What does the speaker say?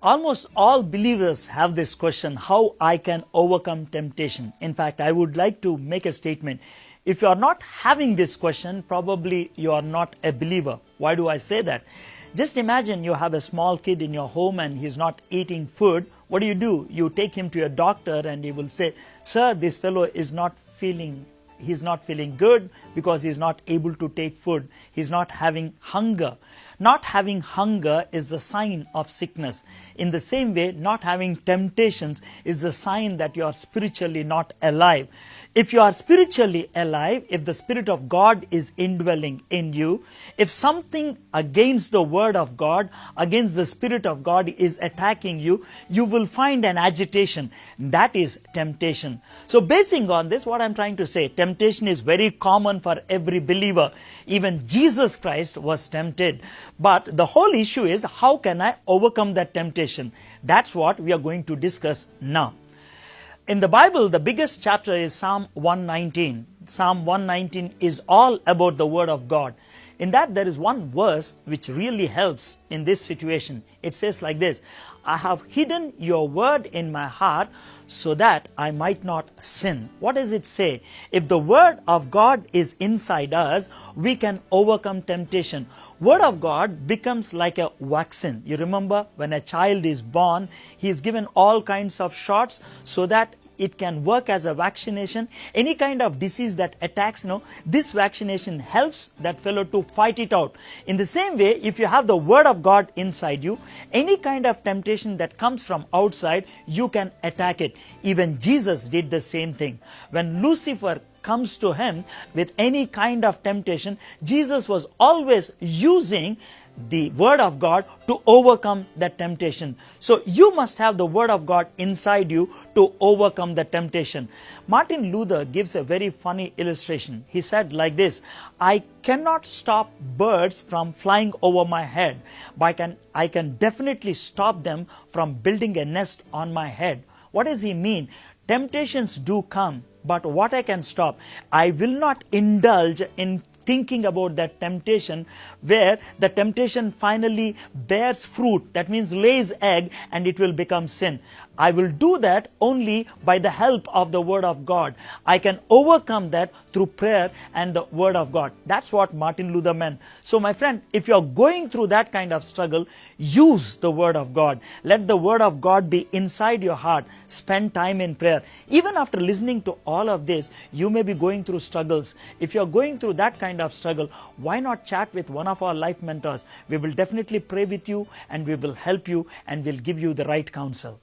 Almost all believers have this question, how I can overcome temptation. In fact, I would like to make a statement. If you are not having this question, probably you are not a believer. Why do I say that? Just imagine you have a small kid in your home and he's not eating food. What do? You take him to a doctor and he will say, "Sir, this fellow is he's not feeling good because he's not able to take food. He's not having hunger." Not having hunger is the sign of sickness. In the same way, not having temptations is the sign that you are spiritually not alive. If you are spiritually alive, if the Spirit of God is indwelling in you, if something against the Word of God, against the Spirit of God is attacking you, you will find an agitation. That is temptation. So basing on this, what I'm trying to say, temptation is very common for every believer. Even Jesus Christ was tempted. But the whole issue is, how can I overcome that temptation? That's what we are going to discuss now. In the Bible, the biggest chapter is Psalm 119. Psalm 119 is all about the Word of God. In that, there is one verse which really helps in this situation. It says like this, "I have hidden your word in my heart so that I might not sin." What does it say? If the Word of God is inside us, we can overcome temptation. Word of God becomes like a vaccine. You remember when a child is born, he is given all kinds of shots so that it can work as a vaccination. Any kind of disease that attacks, this vaccination helps that fellow to fight it out. In the same way, if you have the Word of God inside you, any kind of temptation that comes from outside, you can attack it. Even Jesus did the same thing. When Lucifer comes to him with any kind of temptation, Jesus was always using the Word of God to overcome that temptation. So you must have the Word of God inside you to overcome the temptation. Martin Luther gives a very funny illustration. He said like this, "I cannot stop birds from flying over my head, but I can definitely stop them from building a nest on my head." What does he mean? Temptations do come, but what I can stop, I will not indulge in thinking about that temptation where the temptation finally bears fruit, that means lays egg, and it will become sin. I will do that only by the help of the Word of God. I can overcome that through prayer and the Word of God. That's what Martin Luther meant. So my friend, if you're going through that kind of struggle, use the Word of God. Let the Word of God be inside your heart. Spend time in prayer. Even after listening to all of this, you may be going through struggles. If you're going through that kind of struggle, why not chat with one of our life mentors? We will definitely pray with you and we will help you and we'll give you the right counsel.